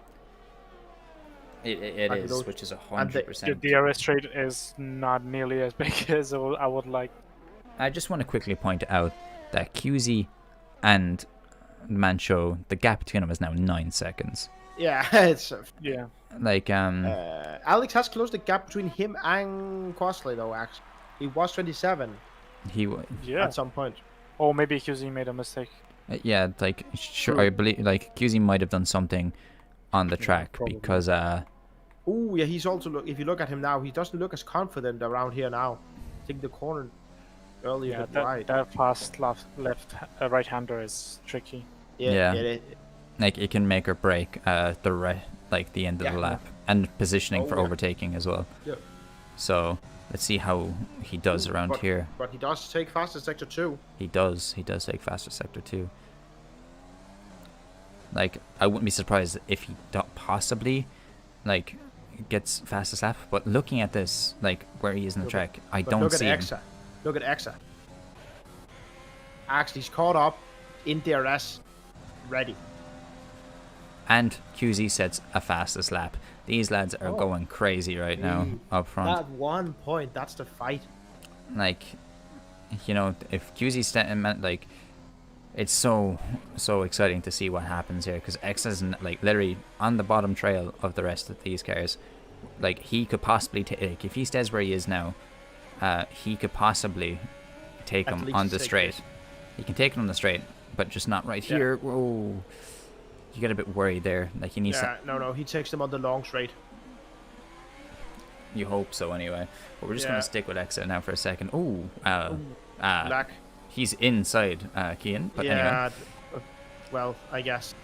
It is, which is 100%. The DRS trade is not nearly as big as I would like. I just want to quickly point out that QZ and Mancho, the gap between them is now 9 seconds. Yeah, it's like Alex has closed the gap between him and Quasley though. Actually, he was 27. At some point. Or maybe QZ made a mistake. Yeah, like sure, I believe like QZ might have done something on the track because oh yeah, he's also if you look at him now, he doesn't look as confident around here now. I think the corner earlier wide. That fast right hander is tricky. Like it can make or break the end of the lap and positioning for overtaking as well. Yeah. So let's see how he does around here. But he does take faster sector 2. He does take faster sector 2. Like, I wouldn't be surprised if he possibly, like, gets fastest lap. But looking at this, like, where he is in the track, I don't see him. Look at Exa. Actually, he's caught up in DRS, ready. And QZ sets a fastest lap. These lads are going crazy right now up front. That 1 point, that's the fight. Like, you know, if QZ like, it's so exciting to see what happens here because X is like literally on the bottom trail of the rest of these cars. Like he could possibly take if he stays where he is now, he could possibly take him on the straight. He can take him on the straight, but just not right here. Whoa. You get a bit worried there. Like he needs no, he takes them on the long straight. You hope so anyway. But we're just gonna stick with Exa now for a second. Black. He's inside Kian, but anyway. Well, I guess.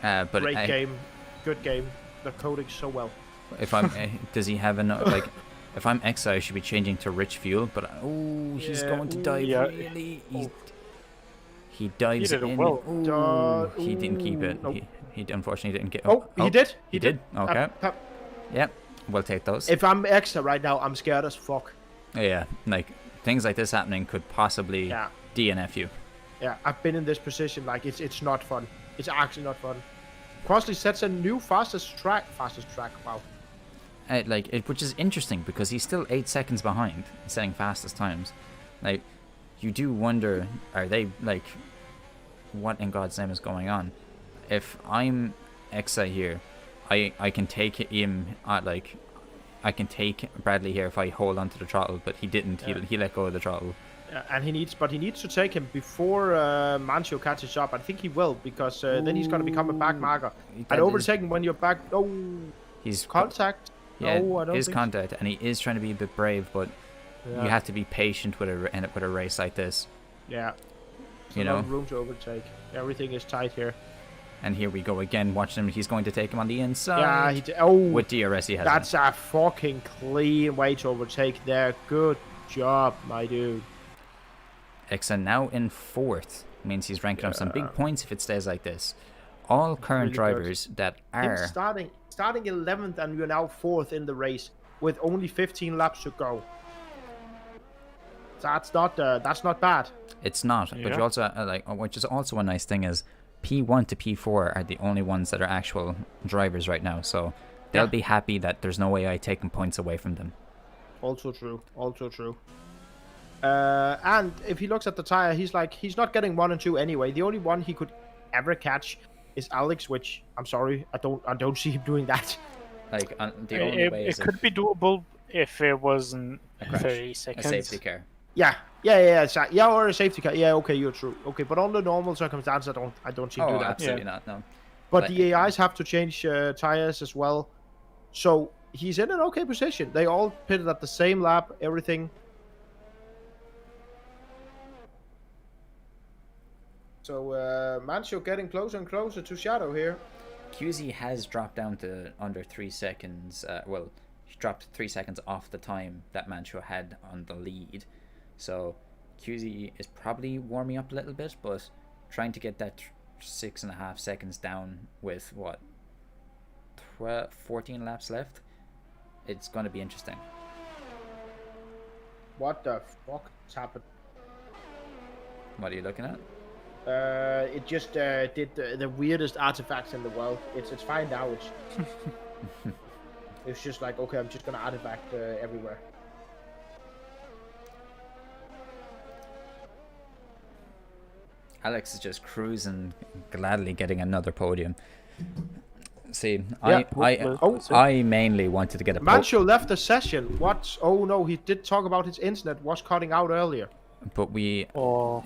But great game. good game. They're coding so well. If I'm, does he have enough? Like, if I'm X, I should be changing to rich fuel. But he's going to dive. yeah. Really, he dives did it in. well. He didn't keep it. Nope. He unfortunately didn't get. He did. He did. Okay. Tap. Yeah, we'll take those. If I'm Exa right now, I'm scared as fuck. Yeah, like things like this happening could possibly DNF you. Yeah, I've been in this position. Like it's not fun. It's actually not fun. Crossley sets a new fastest track. Wow. Which is interesting because he's still 8 seconds behind, setting fastest times. Like, you do wonder, are they like, what in God's name is going on? If I'm Exa here, I can take him at I can take Bradley here if I hold onto the throttle, but he didn't. Yeah. He let go of the throttle. And he needs to take him before Mancio catches up. I think he will because then he's going to become a back marker. And overtaking when you're back. Oh, he's contact. Yeah, no, I don't is think contact, and he is trying to be a bit brave, but you have to be patient with a race like this. Yeah, you know, room to overtake. Everything is tight here. And here we go again. Watching him, he's going to take him on the inside. Yeah, with DRS he has. That's a fucking clean way to overtake there. Good job, my dude. Exa now in 4th. Means he's ranking up some big points if it stays like this. All current really drivers that are starting 11th, and you're now 4th in the race with only 15 laps to go. That's not bad. It's not, but you also which is also a nice thing is P1 to P4 are the only ones that are actual drivers right now, so they'll be happy that there's no AI taking points away from them. Also true. And if he looks at the tire, he's not getting 1 and 2 anyway. The only one he could ever catch is Alex, which I'm sorry, I don't see him doing that. Like the only way it could be doable if it wasn't 30 seconds. A safety car. Yeah, or a safety car. Yeah, okay, you're true. Okay, but under normal circumstances, I don't see him do that. Absolutely not. No. But the AIs have to change tires as well, so he's in an okay position. They all pitted at the same lap, everything. So Mancio getting closer and closer to Shadow here. QZ has dropped down to under 3 seconds. He dropped 3 seconds off the time that Mancio had on the lead. So QZ is probably warming up a little bit, but trying to get that 6.5 seconds down with 14 laps left. It's going to be interesting. What the fuck happened? What are you looking at? It just did the weirdest artifacts in the world. It's fine now. It's just like, okay, I'm just gonna artifact everywhere. Alex is just cruising, gladly getting another podium. See, I mainly wanted to get a Mancio left the session. What? Oh no, he did talk about his internet was cutting out earlier. But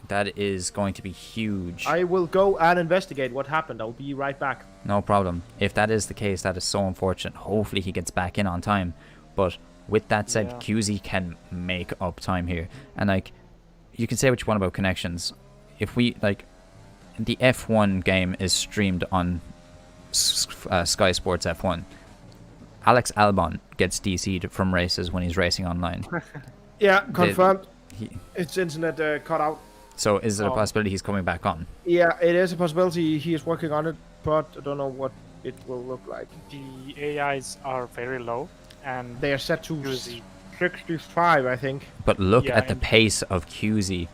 that is going to be huge. I will go and investigate what happened. I'll be right back. No problem. If that is the case, that is so unfortunate. Hopefully he gets back in on time. But with that said, QZ can make up time here. And you can say what you want about connections. If we the F1 game is streamed on Sky Sports F1. Alex Albon gets DC'd from races when he's racing online. Yeah, confirmed. It's internet cut out. So is it a possibility he's coming back on? Yeah, it is a possibility. He is working on it, but I don't know what it will look like. The AIs are very low, and they are set to 65, I think. But look at the pace of QZ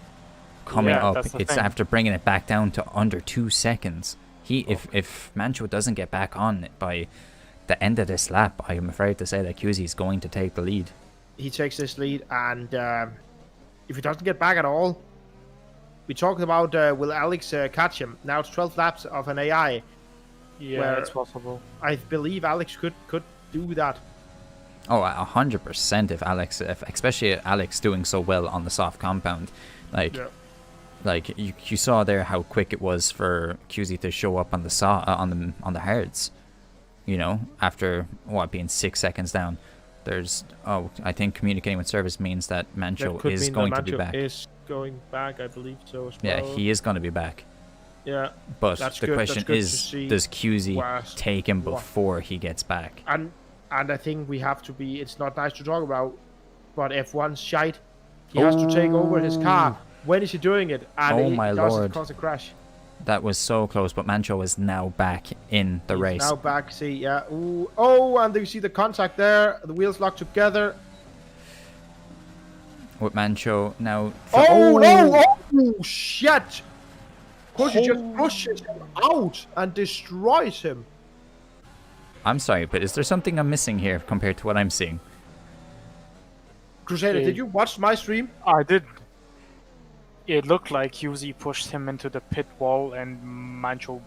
coming up. It's after bringing it back down to under 2 seconds. If Mancio doesn't get back on by the end of this lap, I am afraid to say that QZ is going to take the lead. He takes this lead, and if he doesn't get back at all, we talked about will Alex catch him. Now it's 12 laps of an AI. Yeah, it's possible. I believe Alex could do that. Oh, 100% if especially Alex doing so well on the soft compound. You saw there how quick it was for QZ to show up on the hards. You know, after being 6 seconds down. I think communicating with service means that Mancio is going to be back. Is going back, I believe so as well. Yeah, he is going to be back. Yeah. But That's the good. question That's good to is, see does QZ was- take him what- before he gets back? And I think we have to be. It's not nice to talk about, but F1's shite. He has to take over his car. When is he doing it? And Oh it my does lord. cause a crash. That was so close, but Mancho is now back in the He's race. now back. See, yeah. Ooh. Oh, and you see the contact there. The wheels locked together. With Mancho now. Oh no! Oh shit! Cruiser just pushes him out and destroys him. I'm sorry, but is there something I'm missing here compared to what I'm seeing? Crusader, did you watch my stream? I did. It looked like QZ pushed him into the pit wall and Mancho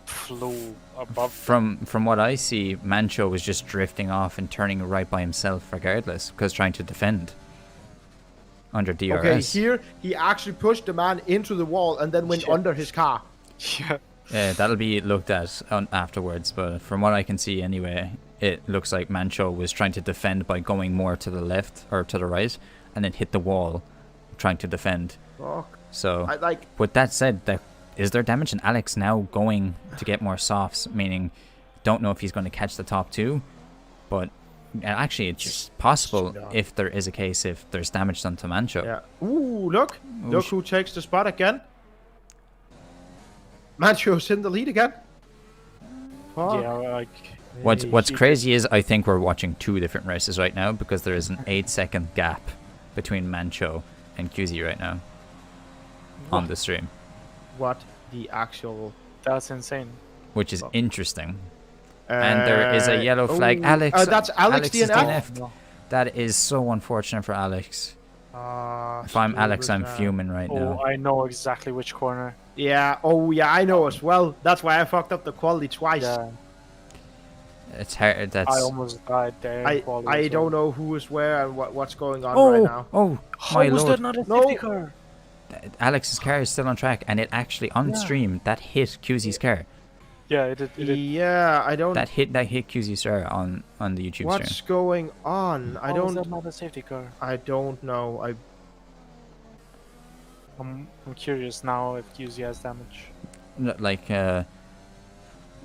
flew above. From what I see, Mancho was just drifting off and turning right by himself regardless, because trying to defend under DRS. Okay, here he actually pushed the man into the wall and then went under his car. Yeah. That'll be looked at afterwards, but from what I can see anyway, it looks like Mancho was trying to defend by going more to the left or to the right, and then hit the wall trying to defend. Fuck. So, like. with that said, is there damage in Alex now going to get more softs, meaning don't know if he's going to catch the top two, but actually it's just possible if there is a case if there's damage done to Mancho. Yeah. Ooh, look who takes the spot again. Mancho's in the lead again. Fuck. Yeah, like. What's crazy is I think we're watching two different races right now because there is an 8-second gap between Mancho and QZ right now on the stream, What the actual... That's insane. which is interesting. And there is a yellow flag. oh, Alex. that's Alex is DNF. DNF'd. That is so unfortunate for Alex. If I'm Alex, I'm fuming right now. Oh, I know exactly which corner. Yeah, oh yeah, I know as well. That's why I fucked up the quality twice. Yeah. It's hard. That's. I almost died there. I don't know who is where and what's going on right now. Oh, How my was lord! that not a No. safety car? Alex's car is still on track, and it actually on stream that hit QZ's car. Yeah, it did. Yeah, I don't... That hit QZ's car on the YouTube What's stream. going on? How was that not a safety car? I don't know. I'm curious now if QZ has damage. Like,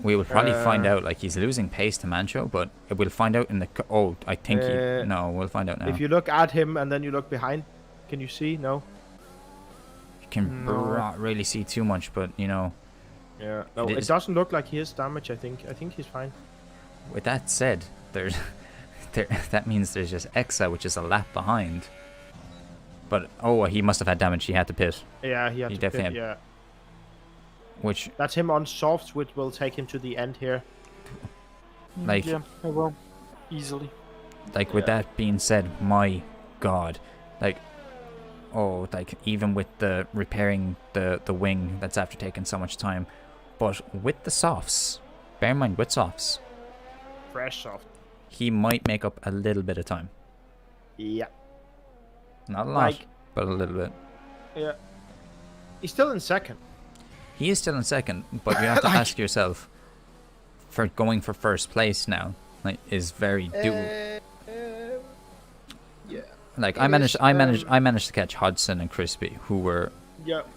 we will probably find out. Like, he's losing pace to Mancho, but we'll find out in the. Oh, I think no, we'll find out now. If you look at him and then you look behind, can you see? No. You can not really see too much, but you know. Yeah. No, it doesn't look like he has damage. I think he's fine. With that said, that means there's just Exa, which is a lap behind. But he must have had damage. He had to pit. Yeah, he had to definitely pit, yeah. Which that's him on softs, which will take him to the end here. Like, yeah, I will easily. Like with that being said, my God, like even with the repairing the wing, that's after taking so much time. But with the softs, bear in mind with softs, fresh soft, he might make up a little bit of time. Yeah. Not a lot, but a little bit. Yeah. He's still in second. He is still in second, but you have to ask yourself, for going for first place now, like, is very doable. Yeah. Like I managed to catch Hudson and Crispy, who were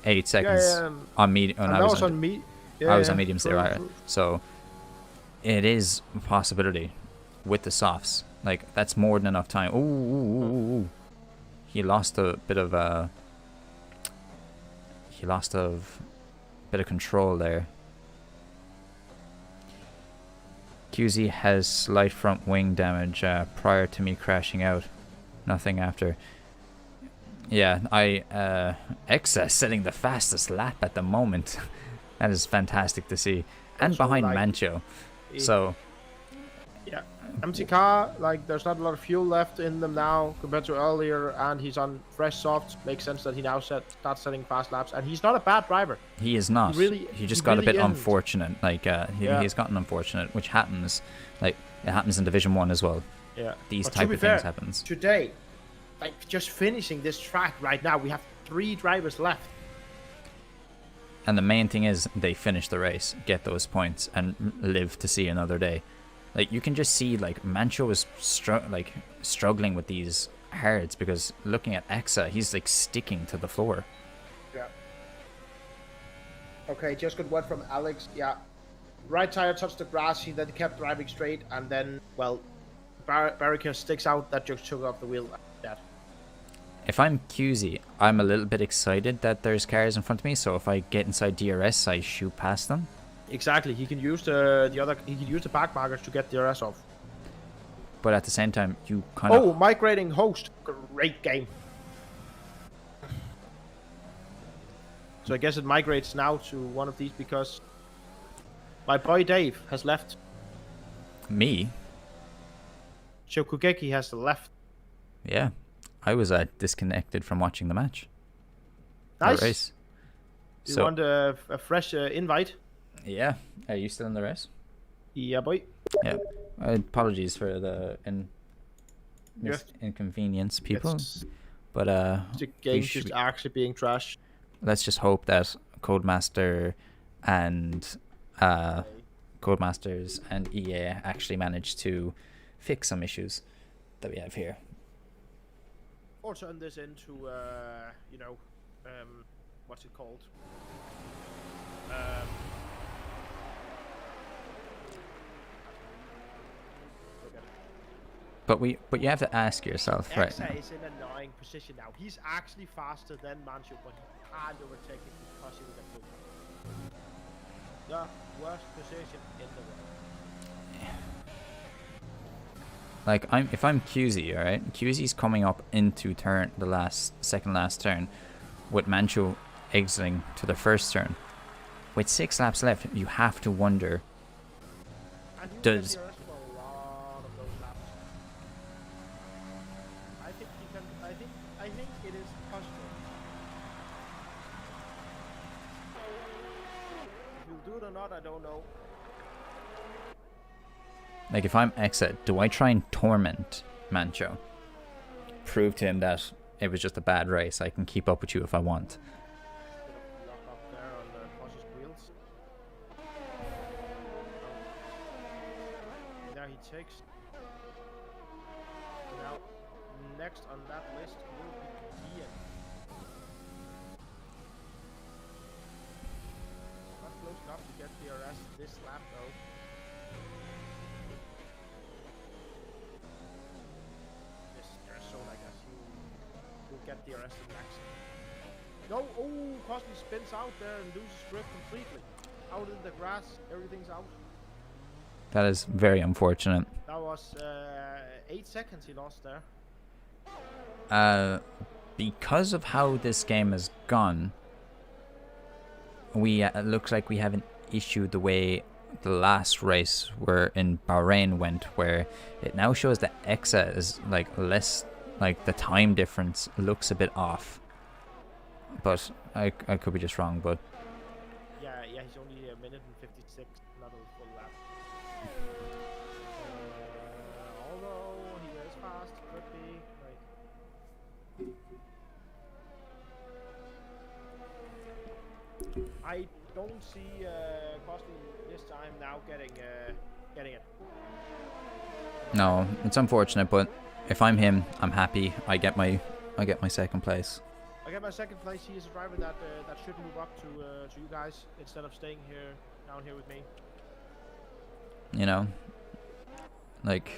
8 seconds on medium. I was on medium zero, so it is a possibility with the softs. Like that's more than enough time. Ooh. He lost a bit of control there. QZ has slight front wing damage prior to me crashing out. Nothing after. Yeah, Exa setting the fastest lap at the moment. That is fantastic to see. And Also, behind Mancho. So yeah, empty car, like there's not a lot of fuel left in them now compared to earlier, and he's on fresh softs. Makes sense that he now starts setting fast laps, and he's not a bad driver. He is not. He just got a bit unfortunate. Like he's gotten unfortunate, which happens. Like it happens in Division 1 as well. Yeah. These type of things happens. Today, like just finishing this track right now, we have 3 drivers left. And the main thing is they finish the race, get those points, and live to see another day. Like you can just see, like Mancho is struggling with these hards because looking at Exa, he's like sticking to the floor. Yeah. Okay, just got word from Alex. Yeah, right tire touched the grass. He then kept driving straight, and then well, barricade sticks out that just took off the wheel. That. If I'm QZ, I'm a little bit excited that there's cars in front of me, so if I get inside DRS, I shoot past them. Exactly. He can use the other. He can use the back markers to get DRS off. But at the same time, you kind of... Oh, migrating host. Great game. So I guess it migrates now to one of these because my boy Dave has left. Me? Shokugeki has left. Yeah. I was disconnected from watching the match. Nice. The race. Do you want a fresh invite? Yeah. Are you still in the race? Yeah, boy. Yeah. Apologies for the inconvenience, people. But the game's just actually being trashed. Let's just hope that Codemaster and Codemasters and EA actually manage to fix some issues that we have here. Or turn this into, what's it called? But you have to ask yourself, right? Exa is in an annoying position now. He's actually faster than Manchu, but he can't overtake it because he will get moved. The worst position in the world. Like if I'm QZ, all right, QZ's coming up into the second last turn, with Manchu exiting to the first turn. With 6 laps left, you have to wonder. Does I think it is possible. If you'll do it or not, I don't know. Like if I'm Exit, do I try and torment Mancho? Prove to him that it was just a bad race. I can keep up with you if I want. Lock up there on the Porsche's wheels. There he takes. Now, next on that list will be Ian. Not close enough to get DRS this lap though. There's so like as you'll get DRS in max. No, oh, Cosby spins out there and loses grip completely. Out in the grass, everything's out. That is very unfortunate. That was 8 seconds he lost there. Because of how this game has gone, we it looks like we have an issue the way the last race where in Bahrain went, where it now shows that Exa is like less, like the time difference looks a bit off. But I could be just wrong, but Yeah, he's only a minute and 56, not a full lap. Although he is fast, could be like. I don't see Cosby this time now getting it. no, it's unfortunate. But if I'm him, I'm happy. I get my second place. I get my second place. He is a driver that should move up to you guys instead of staying down here with me. You know, like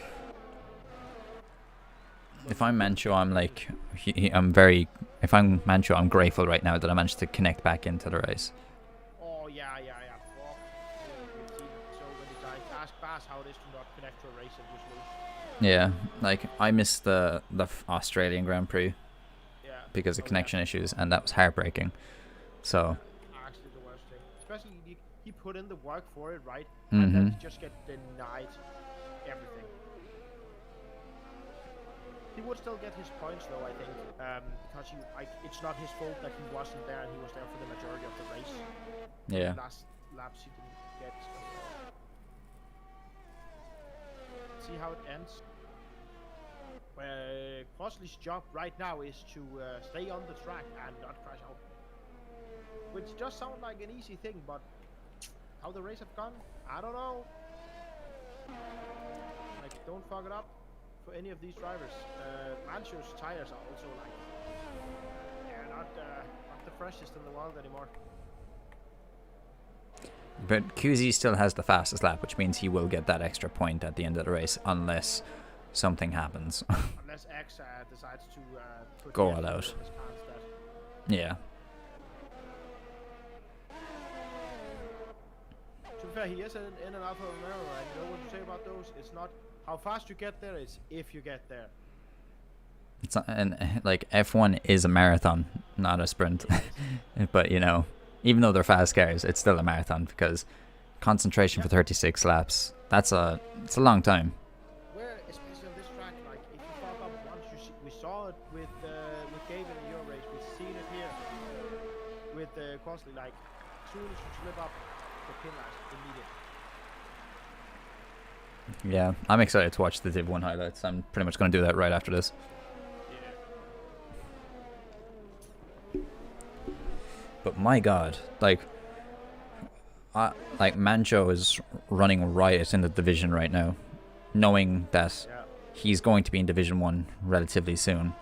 if I'm Mancho, I'm like if I'm Mancho, I'm grateful right now that I managed to connect back into the race. Oh yeah. Fuck. We've seen so many times. Ask Bass how it is to not connect to a race and just lose. Yeah, like I missed the Australian Grand Prix because of connection issues, and that was heartbreaking. So actually the worst thing, especially he put in the work for it, right? Mm-hmm. And then he just get denied everything. He would still get his points though, I think, because it's not his fault that he wasn't there and he was there for the majority of the race. yeah, Last laps he didn't get. See how it ends. Where Crossley's job right now is to stay on the track and not crash out. Which does sound like an easy thing, but how the race have gone, I don't know. Like, don't fuck it up for any of these drivers. Mancho's tires are also like, they're not the freshest in the world anymore. But QZ still has the fastest lap, which means he will get that extra point at the end of the race, unless something happens. Unless X decides to put Go the all effort out. in his car instead. Yeah. To be fair, he is in an Alfa Romeo, and you know what to say about those? It's not how fast you get there, it's if you get there. It's not, and like F1 is a marathon, not a sprint. But you know, even though they're fast cars, it's still a marathon because concentration for 36 laps. It's a long time. Where, especially on this track, like if you fuck up once, we saw it with Gavin in your race. We've seen it here with Crossley. Like as soon as you slip up the pin light, immediate. Yeah, I'm excited to watch the Div 1 highlights. I'm pretty much going to do that right after this. But my God, like Mancho is running riot in the division right now, knowing that he's going to be in Division 1 relatively soon.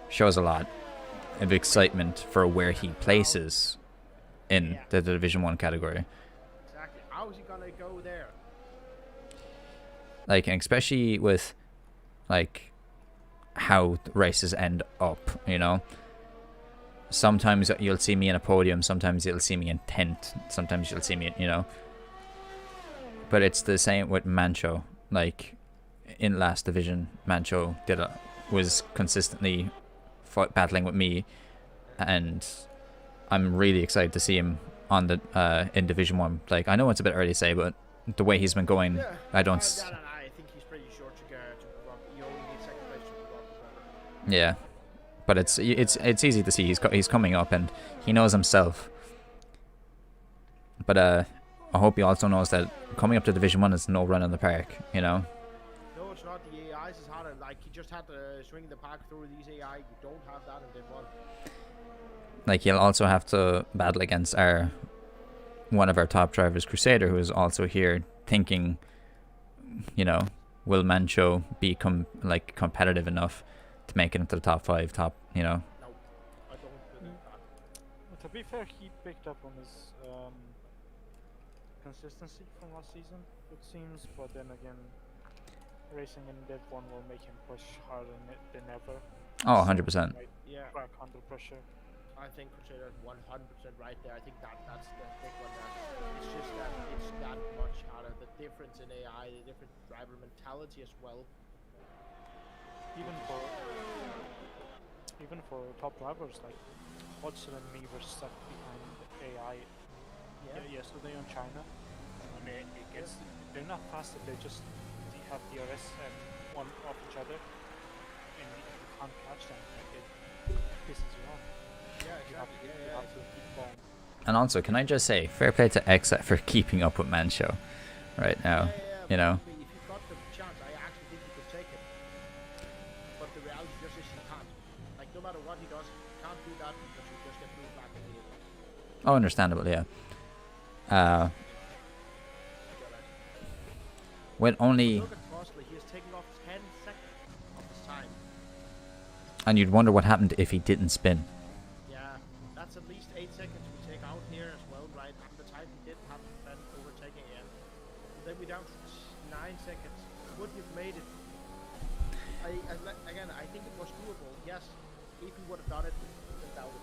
Shows a lot of excitement for where he places in the Division 1 category. Exactly. How is he gonna go there? Like, and especially with like how the races end up, you know. Sometimes you'll see me in a podium, sometimes you'll see me in 10th, sometimes you'll see me, you know. But it's the same with Mancho. Like, in last division, Mancho was consistently battling with me, and I'm really excited to see him on the in Division 1. Like, I know it's a bit early to say, but the way he's been going, I don't... I think he's pretty short to go to walk. You only need second place to walk. Yeah. But it's easy to see he's coming up and he knows himself. But I hope he also knows that coming up to Division 1 is no run in the park, you know. No, it's not. The AIs is harder. Like he just had to swing the park through these AI. You don't have that in Div 1. Like he'll also have to battle against one of our top drivers, Crusader, who is also here thinking, you know, will Mancho be competitive enough to make it into the top 5, you know. No, I don't believe that. To be fair, he picked up on his consistency from last season, it seems, but then again, racing in Div 1 will make him push harder than ever. Oh, 100%. Yeah. Crack under pressure. I think Crusader is 100% right there. I think that's the big one there. It's just that it's that much harder. The difference in AI, the different driver mentality as well. Even for top drivers like Hodgson and me were stuck behind AI yesterday on China. I mean, they're not faster. They have DRS and one off each other, and you can't catch them. Like it pisses you off. Yeah, exactly. You have to keep going. And also, can I just say, fair play to Exa for keeping up with Mancho right now, you know. If you got the chance, I actually think you could take it. But the reality just is you can't. Like, no matter what he does, you can't do that because you just get moved back immediately. Oh, understandable, yeah. When only... Look at Crossley, he is taking off 10 seconds of his time. And you'd wonder what happened if he didn't spin. Yeah, that's at least 8 seconds we take out here as well, right? And the time he did have been overtaking again. Then we down to 9 seconds. Would you've made it? Again, I think it was doable. Yes, if he would have done it, without it.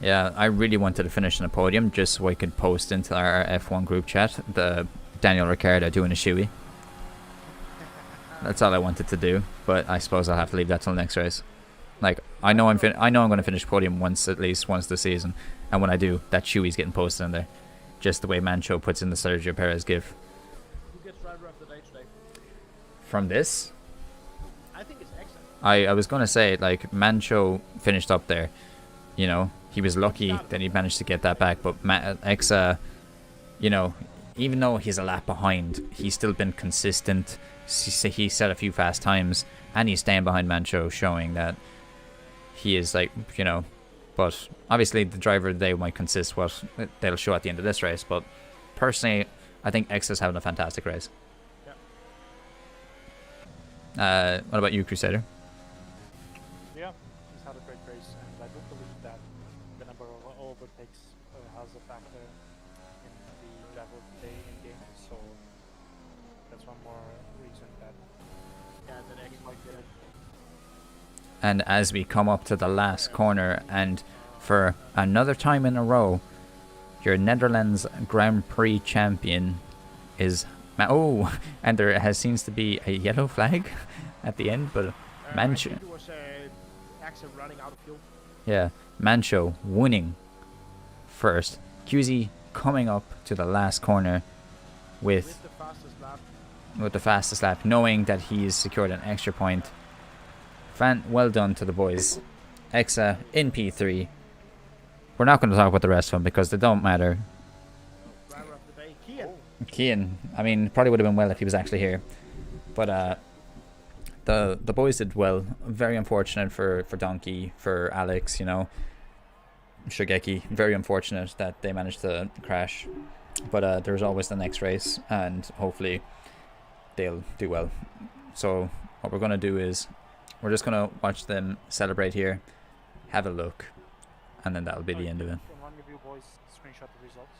Yeah, I really wanted to finish on a podium just so I could post into our F1 group chat the Daniel Ricciardo doing a shoey. That's all I wanted to do, but I suppose I'll have to leave that till next race. Like, I know I'm going to finish podium at least once this season, and when I do, that shoey's getting posted in there. Just the way Mancho puts in the Sergio Perez gif. Who gets driver of the day today? From this, I think it's excellent. I was going to say, like, Mancho finished up there. You know, he was lucky that he managed to get that back, but Exa, you know, even though he's a lap behind, he's still been consistent. He set a few fast times, and he's staying behind Mancho, showing that he is, like, you know, but obviously the driver of the day might consist what they'll show at the end of this race, but personally, I think Exa's having a fantastic race. Yeah. What about you, Crusader? Yeah, he's had a great race, and I do believe that the number of overtakes has a factor will play in game, so that's one more reason that the next he might get it. And as we come up to the last corner, and for another time in a row, your Netherlands Grand Prix champion is... Oh, and there seems to be a yellow flag at the end, but I think it was Axel running out of fuel. yeah, Mancho winning first. QZ coming up to the last corner with the fastest lap, knowing that he's secured an extra point. Well done to the boys. Exa in P3. We're not going to talk about the rest of them because they don't matter. Driver of the day, Kian. Kian, I mean, probably would have been well if he was actually here. But the boys did well. Very unfortunate for Donkey, for Alex, you know. Shogeki, very unfortunate that they managed to crash. But there's always the next race, and hopefully they'll do well. So what we're going to do is we're just going to watch them celebrate here, have a look, and then that'll be the end of it. Can one of you boys screenshot the results?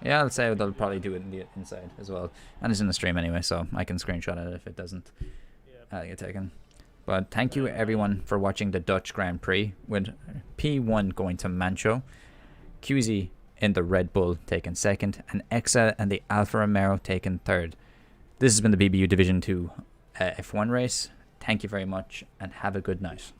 Yeah, I'll say they'll probably do it in the inside as well. And it's in the stream anyway, so I can screenshot it if it doesn't get taken. But thank you everyone for watching the Dutch Grand Prix, with P1 going to Mancho, QZ in the Red Bull taking second, and Exa and the Alfa Romeo taking third. This has been the BBU Division 2 F1 race. Thank you very much, and have a good night.